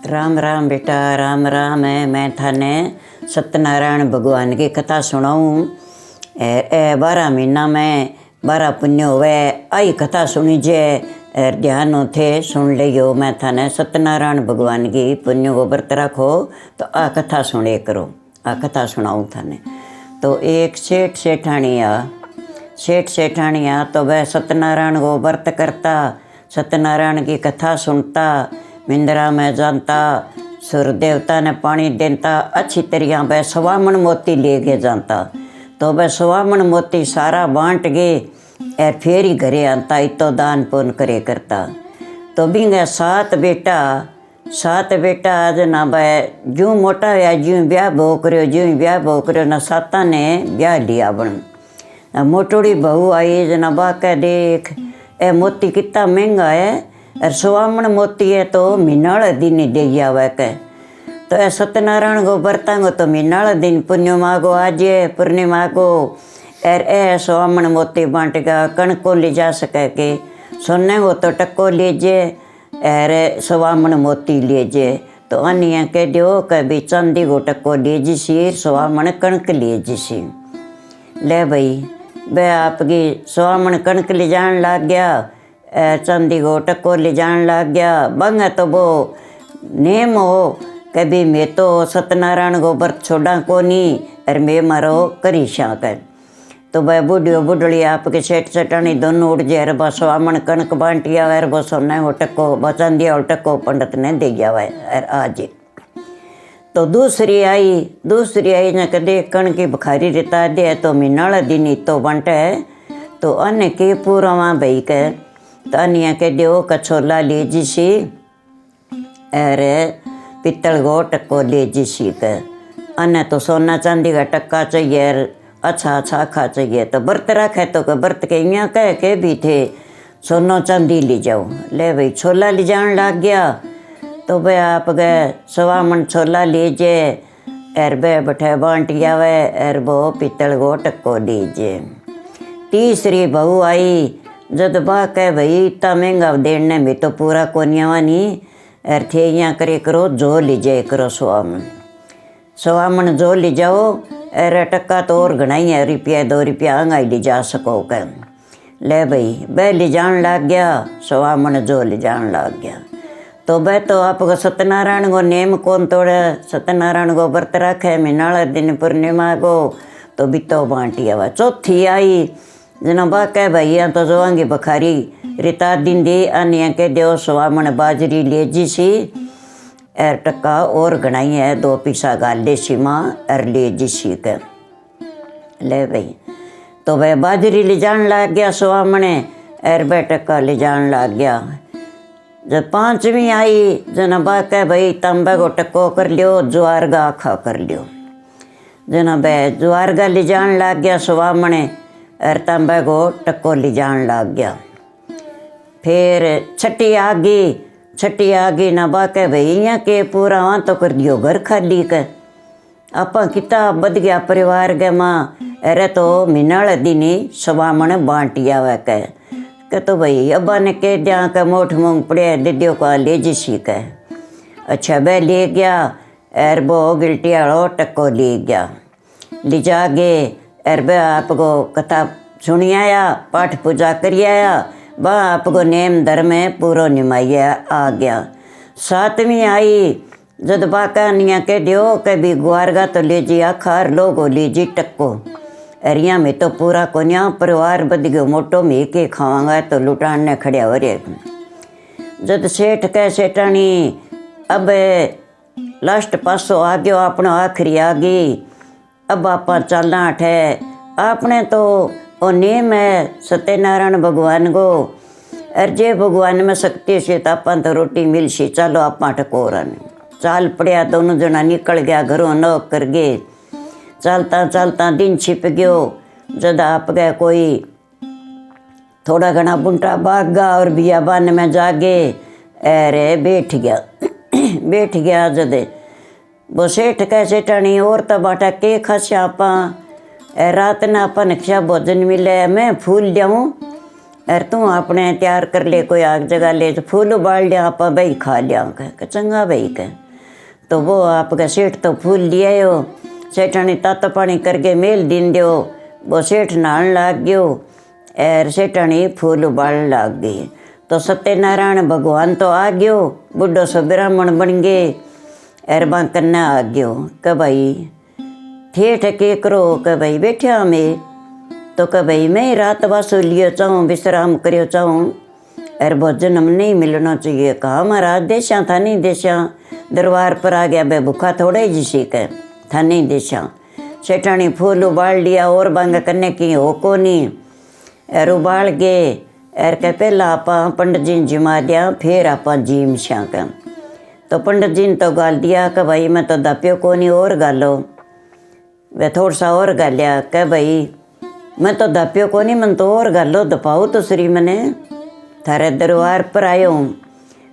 राम राम बेटा, राम राम है। मैं थाने सत्यनारायण भगवान की कथा सुनाऊँ। ए 12 महीना में 12 पुण्य हुए। आई कथा सुनी जे ध्यान थे सुन लियो। मैं थाने सत्यनारायण भगवान की पुण्य को व्रत रखो तो आ कथा सुने करो। आ कथा सुनाऊँ थाने। तो एक सेठ सेठानिया तो वह सत्यनारायण को व्रत करता, सत्यनारायण की कथा सुनता, मिंदरा में जानता, सूर्य देवता ने पानी देता, अच्छी तरह वह स्वामन मोती ले के जानता। तो वह स्वामन मोती सारा बांट गए और फिर ही घरे आता, इतो दान पुण्य करे करता। तो बिंगे 7 बेटा आज ना वह जूँ मोटा हुआ ज्यों ब्याह भोग ना 7 ने ब्याह लिया बन। मोटोड़ी बहू आई जना बाके देख ए मोती कितना महंगा है और स्वामन मोती है तो मीनाल दिन दे आवे के। तो ए सत्यनारायण को बरतांगो तो मीनाल दिन पुण्य मागो आज पूर्णिमा को और ए स्वामन मोती बांटेगा। कणक को ले जा सके के सोने को तो टक्को लीजिए और स्वामन मोती लीजिए। तो अन्य कह दो कभी चांदी को टक्को लीजिए सी स्वामन कणक लीजिए। ले भाई वह आपकी स्वामन कणक ले जान लग गया, चांदी को टक्को ले जान लग गया। बंग तो वो नेम हो कभी मैं तो सत्यनारायण को व्रत छोड़ा को नहीं और मैं मारो करी शाक। तो वह बुढ़ड़ी आपके सेठ सेठानी दोनों उड़ जाए। वो स्वामन कणक बांटिया और वो सोना को टक्को वो चांदी और टक्को पंडित ने दे गया और आज। तो दूसरी आई न कदे कण की बुखारी रिता दे तो मीनाल दिन तो बंटे। तो अन्य के पूरा भाई के तो अन्य के दो कछोला ले जिसी और पित्तल को टक्को ले जिसी के। अन्य तो सोना चांदी का टक्का चाहिए और अच्छा खा चाहिए। तो व्रत रखे तो व्रत के यहाँ कह के भी थे सोनो चांदी ले जाओ। ले भाई छोला ले जान लग गया। तो वह आप गए स्वामन छोला लीजिए और वह बैठे बांटिया वे और वो पित्तल को टक्को लीजिए। तीसरी बहू आई जब बा कह भाई इतना महंगा देने में तो पूरा कोनियावा नहीं और थे यहाँ करे करो जो लीजिए करो स्वामन जो ले जाओ और टक्का तो और घना ही है, रुपया 2 रुपया अंगाई ले जा सको कह। ले भाई वह ले जान लग गया, स्वामन जो ले जान लग गया। तो वह तो आपको सत्यनारायण को नेम कौन तोड़े, सत्यनारायण को व्रत रखे मीनाल दिन पूर्णिमा को तो बितो बांटी आवा। चौथी आई जना बाके भैया तो जोआंगी बखारी रिता दिन दी अन्य के देव स्वामन बाजरी ले जिसी और टक्का और घनाई है 2 पैसा गाल ले सी माँ और ले जिसी के। ले भाई तो वह बाजरी ले जान लग गया स्वामने और वह टक्का ले जान लग गया। जब 5वीं आई जना बाके भाई तांबे को टक्को कर लियो, ज्वार का आखा कर लियो। जना वह ज्वार का ले जान लग गया स्वामने और तांबे को टक्को ले जान लग गया। फिर छठी आ गई ना बाके भाई यहाँ के पूरा वहाँ तो कर दियो घर खाली के। आपा कितना बद गया परिवार के माँ। अरे तो मीनाल दिनी स्वामन बांटिया वे के तो भाई अब्बा ने कह दिया का मोठ मूंग पड़े दीदियों का ले जिसी के। अच्छा वह ले गया और वो गिल्टियाड़ो टक्को ले गया। ले जा गए और वह आपको कथा सुनी आया, पाठ पूजा करी आया, वह आपको नेम धर्म में पूरा निमाइया आ गया। 7वीं आई जद बाका निया कह दियो कभी गुआरगा तो ले जी आखार लोगो ले जी टक्को। अरिया में तो पूरा कोन्या परिवार बद गयो मोटो में के खावांगा तो लुटान ने खड़िया हो रे। जद सेठ कह सेठानी अब लास्ट पासो आ गयो अपनो आखिरी आ गई। अब आपा चलना ठे आपने तो ओ नेम है सत्यनारायण भगवान को और जे भगवान में शक्ति से तो आपा तो रोटी मिल सी चलो आपा टकोरन। चाल पड़िया दोनों जना निकल गया घरों न कर गए। चलता दिन छिप गयो। जद आप गए कोई थोड़ा घना बुंटा भाग गया और बियाबान में जागे अरे बैठ गया। जद वो सेठ कह सेठानी और तो बाटा के खासा आपा रात ना आपा नक्शा भोजन मिले मैं फूल लियाऊँ अर तू अपने तैयार कर ले, कोई आग जगा ले, तो फूल उबाल लिया आप भाई खा लिया कह चंगा भाई कह। तो वो आपका सेठ तो फूल लिया हो, सेठानी ताता पानी करके मेल दिन दो, वो सेठ नहान लाग गयो और सेठानी फूल उबाल लाग गई। तो सत्यनारायण भगवान तो आ गयो, बुढ़ो सो ब्राह्मण बन गए और बा कन्या आ गयो क भाई ठेठ के करो क भाई बैठा में। तो क भाई मैं रात वासो लियो चाहूँ, विश्राम करियो चाहूँ और वो जन्म नहीं मिलना चाहिए। कहा महाराज देशा था नहीं, देशा दरबार पर आ गया, बे भूखा थोड़ा ही जिसी कह था नहीं देशा। सेठानी फूल उबाल लिया और बांग करने की हो को नहीं और उबाल गए और कह पहला आप पंडित जी ने जिमा दिया, फिर आप जीम श्या कह। तो पंडित जी ने तो गाल दिया कि भाई मैं तो दापियो को नहीं, और गालो। वह थोड़ा सा और गालिया कह भाई मैं तो दापियो को नहीं, मन तो और गालो दपाओ तो श्री मैंने थारे दरबार पर आयो हूँ।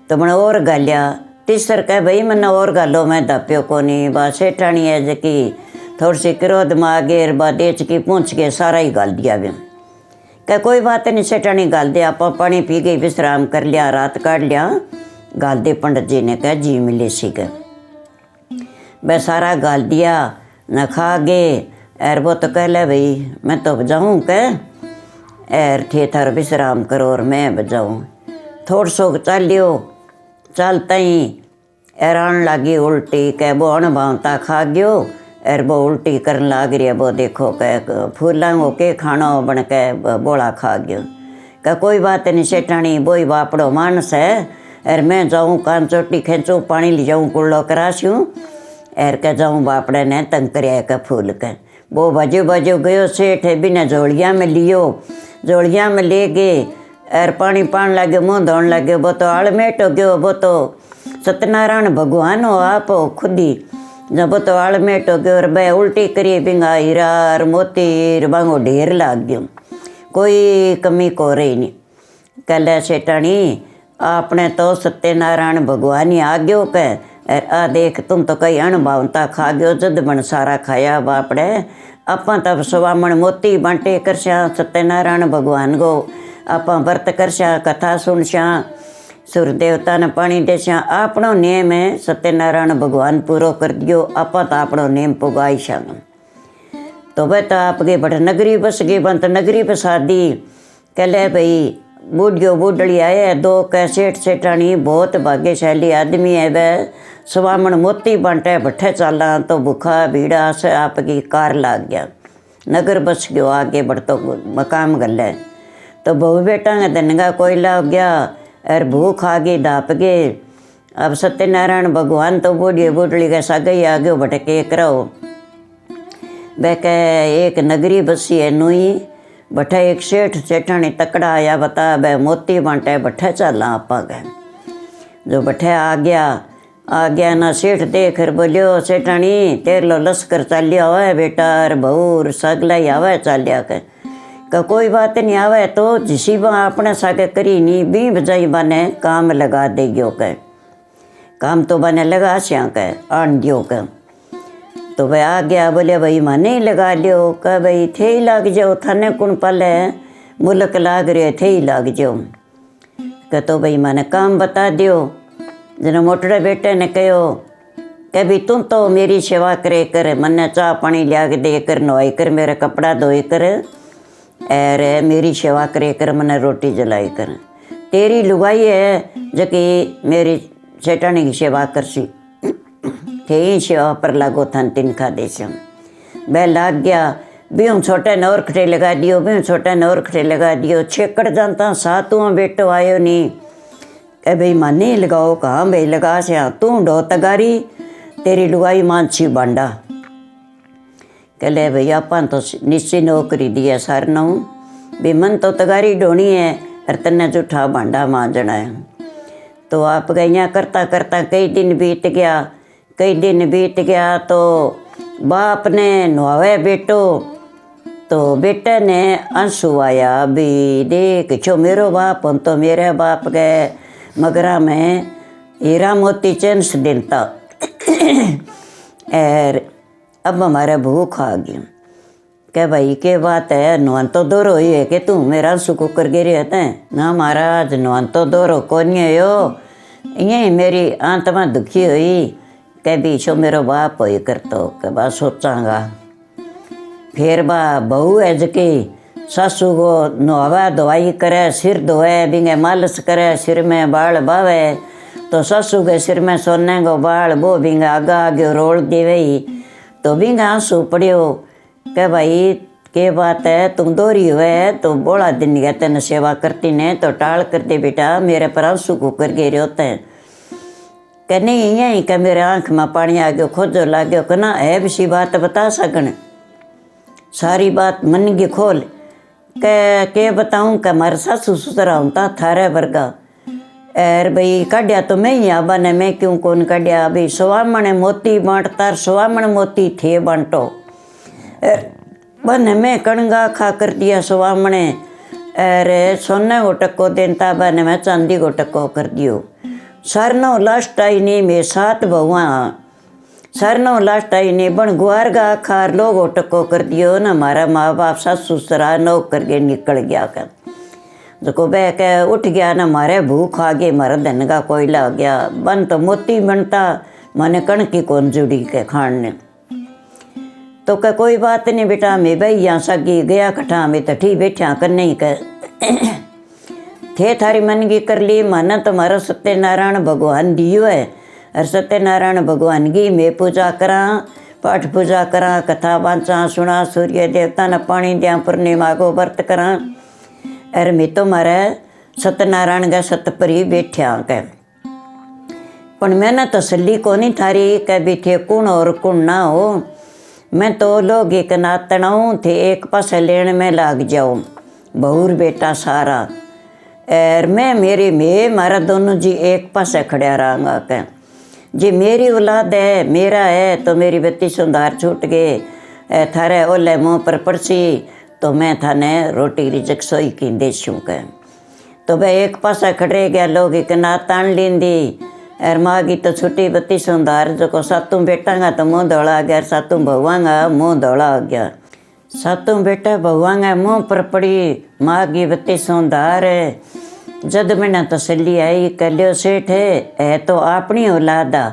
तो मैंने और गालिया। तीसर कह भाई मैंने और गालो, मैं दापियो को नहीं। बा सेठानी है जकी थोड़ी सी क्रोध में आगे बा देच की पूछ के सारा ही गाल दिया वे। कह कोई बात नहीं सेठानी गाल दे, आप पानी पी गई, विश्राम कर लिया, रात काट लिया, गाल दे। पंडित जी ने कहा जी मिले सी कह वह सारा गाल दिया न खा गए। और वो तो कह ले भाई मैं तो बजाऊँ कह और थे थार विश्राम करो और मैं बजाऊँ। थोड़ सो चालियो, चलता ही हैरान लगी उल्टी कह वो अणभावता खा गयो और वो उल्टी करन लाग रही है। वो देखो कह फूलों के खाना बन के बोला खा गयो। कह कोई बात नहीं सेठानी, वही बापड़ो मानस है और मैं जाऊँ कान चोटी खेचूँ, पानी ले जाऊँ, कुल्लो करासूँ और कह जाऊँ बापड़े ने तंग कर कह फूल कह। वो बाजू बाजू गयो सेठ बिना झोलिया में लियो, झोलिया में ले गए और पानी पान लगे, मुँह धोन लगे। वो तो आलमेट हो गयो, वो तो सत्यनारायण भगवान हो आप खुद ही। जब वो तो आलमेट हो गयो और बै उल्टी करिए बिंगा हीरा और मोती बांगो ढेर लाग गयो, कोई कमी को रही नहीं। कल सेठानी आपने तो सत्यनारायण भगवान ही आ गयो कह और आ देख तुम तो कई अणभावता खा गयो, जद बन सारा खाया बापड़े। अपा तब सवामण मोती बांटे करशा सत्यनारायण भगवान गो, आपा व्रत करशा, कथा सुनशा, सूर्य देवता ने पानी देशा। आपणो नेम है सत्यनारायण भगवान पूरो कर दियो, आपा तो आपणो नेम पुगाईशा। तो वह तो आपके बट नगरी बस गई, बंत नगरी बसा दी। कहले भाई बूढ़ियो बूढ़ड़ी आए दो कह सेठ सेठानी बहुत भाग्यशाली आदमी है। वह सवामण मोती बांटे भट्ठे चाला तो भूखा भीड़ा से आपकी कार लाग गया, नगर बस गयो आगे बढ़तो मकाम गले। तो बहु बेटा ने धनगा कोयला हो गया और भूख आ गई दाप गए। अब सत्यनारायण भगवान तो बूढ़ी बूढ़ड़ी के सागे आगे भटके करो। वह कह एक नगरी बसी है नुई, भट्ठा एक सेठ सेठानी तकड़ा आया बता वह मोती बांटे भट्ठे चाला आपा गए। जो भट्ठे आ गया ना सेठ देख कर बोलियो सेठानी तेर लो लश्कर चालिया हुआ बेटा और बहुर सगला ही आवा चालिया का कोई बात नहीं आवे तो जिसी बा अपने सागे करी नहीं बी बजाई बाने काम लगा दे गयो कह, काम तो बने लगा श्या कह आन दियो कह। तो वह आ गया बोले भाई माने ही लगा लियो कह भाई थे ही लाग जाओ, थाने कौन पाले मुल्क लाग रहे थे ही लाग जाओ कह। तो भाई माने काम बता दियो। जन मोटड़े बेटे ने कहो कह भी तुम तो मेरी सेवा करे कर, मन्ने चाह पानी लिया के दे कर, नहाई कर, मेरा कपड़ा धोए कर और मेरी सेवा करे कर, मन्ने रोटी जलाई कर। तेरी लुगाई है जबकि मेरी सेठानी की सेवा करसी थे ही सेवा पर लागो थान तिनका देशम। वह लाग गया भी छोटे न और खटे लगा दियो, भी छोटे न और खटे लगा दियो। छेकड़ जानता सातुआ बेटो आयो नहीं कह भाई माने लगाओ, कहाँ भाई लगा से तू डो तगारी तेरी लुगाई मानसी बांडा। कह ले भाई अपन तो निश्चय नौकरी दी है सर नौ भी मन तो तगारी ढोनी है और तन्ने जूठा भांडा मांजना है। तो आप गैया करता करता कई दिन बीत गया तो बाप ने नुआवे बेटो। तो बेटे ने आंसू आया भी देख छो मेरो बाप, हम तो मेरे बाप गए मगरा में हीरा मोती चेंस देता और अब हमारा भूख आ गई। क्या भाई के बात है, नुआन तो दोरो ही है कि तू मेरा सुकू कर गिरे है। ना महाराज, नुआन तो दोरो कौन है यो, यही मेरी आत्मा दुखी हुई के बीचो मेरो बाप हो करतो के बा सोचांगा। फिर बा बहू है जकी सासू को नहावा धोवाई करे, सिर धोए, बिंगे मालिश करे, सिर में बाल बावे, तो सासू के सिर में सोने को बाल वो बिंगे आगा आगे रोल देवे। तो बिंगे आंसू पड़ियो के भाई के बात है, तुम दोरी हुए तो बोला दिन गया तेन सेवा करती ने तो टाल करते बेटा, मेरे पर आंसू को कर गे होते हैं कि नहीं यही कि मेरे आँख में पानी आ गयो, खोजो ला गयो कि ना है भी बात बता सकन, सारी बात मन की खोल के बताऊँ कि मारे सासू ससुरा होता थारे वर्गा। एर भाई काढ़िया तो मैं ही आबा ने, मैं क्यों कौन काढ़िया भाई, सवामण मोती बांटता, सवामण मोती थे बांटो, बने मैं कणगा खा कर दिया सवामणे, अरे सोने को टक्को देता बने मैं चांदी को टक्को कर दियो। सरनो लास्ट आई नहीं मैं 7 बहुआ, सरनो लास्ट आई नहीं बन गुआर गा खार लोगो टक्को कर दियो ना, हमारा माँ बाप सासू ससुरा नौक करके निकल गया कर, जो बह के उठ गया ना, मारे भूख आ गई, मारा धन का कोयला आ गया, बन तो मोती बनता मैंने कणकी कौन जुड़ी के खान ने। तो क्या कोई बात नहीं बेटा, मैं भाई यहाँ सगी गया कठा में तो ठीक बैठा कर नहीं कर थे थारी मन की कर ली, माना तुम्हारा सत्यनारायण भगवान दियो है, और सत्यनारायण भगवान की मैं पूजा करा, पाठ पूजा करा, कथा बाँचा सुना, सूर्य देवता ने पानी दिया, पूर्णिमा को व्रत करा, और मैं तो मारे सत्यनारायण का सतपरी बैठा के। पर मैंने तसल्ली को नहीं थारी के बैठे कुण और कुण ना हो, मैं तो लोग एक नातनाऊँ थे एक पास लेने में लाग जाऊँ, बहुर बेटा सारा, और मैं मेरी में मारा दोनों जी एक पास खड़ा रहा के, जी मेरी औलाद है मेरा है तो मेरी बत्ती सुधार छूट गए, थारे ओले मुँह पर पड़सी तो मैं थाने रोटी रिजक सोई की देशूँ के। तो भाई एक पासा खड़े गया लोग एक नातान लींदी, और माँ की तो छुट्टी बत्ती सुधार जो को सातों बेटांगा तो मुँह धोला आ गया, सातों भगवांगा मुँह धोला आ गया, सातों बेटा भगवांगा मुँह पर पड़ी माँ की बत्ती सुधार। जद मैंने तसल्ली आई कलियो सेठ है तो अपनी औलादा,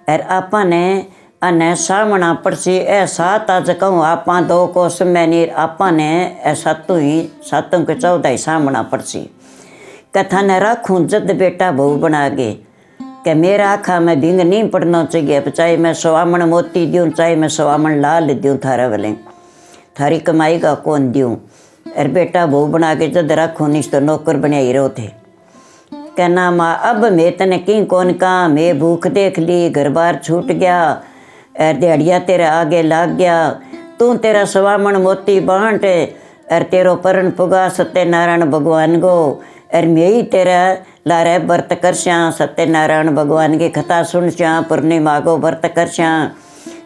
और आपा ने अने सामना पड़सी ए सात आज कहूँ आपा 2 को समय नहीं, आपा ने ए सातों के 14 ही सामना पड़सी, कथा ने राखूँ जद बेटा बहु बना गे, कि मेरा आखा में भिंग नहीं पड़ना चाहिए, चाहे मैं सवामण मोती दूँ चाहे मैं सवामण लाल दूँ, थारा वाले थारी कमाई का कौन दूँ, और बेटा बहु बना के जद राखूँ नहीं तो नौकर बने ही रहो थे। कहना माँ अब मैं तने की कौन का, मैं भूख देख ली, घर बार छूट गया, और दिहाड़िया तेरे आगे लाग गया, तू तेरा सवामण मोती बांट, और तेरो परण पुगा सत्यनारायण भगवान को, और मैं ही तेरा लारे व्रत कर श्या, सत्यनारायण भगवान की कथा सुन श्या, पूर्णिमा को व्रत कर श्या,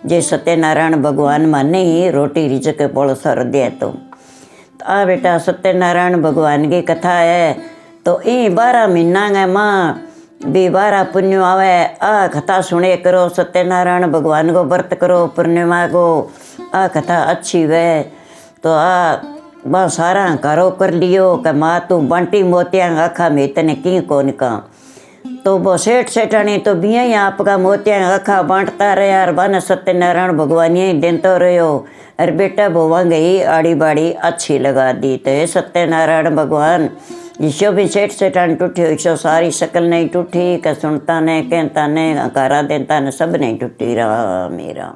जे सत्यनारायण भगवान माने ही रोटी रिजक पोल सर दे। तो आ बेटा सत्यनारायण भगवान की कथा है, तो ई 12 महीना गए माँ भी 12 पुण्य आवे, आ कथा सुने करो, सत्यनारायण भगवान को व्रत करो, पूर्णिमा को आ कथा अच्छी वे, तो आ बा सारा करो कर लियो कि माँ तू बंटी मोतिया आखा में तने की कौन का। तो वो सेठ सेठानी तो बिया ही आपका मोतिया आखा बांटता रहे, यार बन सत्यनारायण भगवान ही देते रहो, और बेटा बोवा गई आड़ी बाड़ी अच्छी लगा दी। तो ये सत्यनारायण भगवान जिसो भी सेठ सेठानी टूटी हो, इसो सारी शकल नहीं टूटी, कि सुनता ने कहता ने कारा देता ने सब नहीं टूटी रहा मेरा।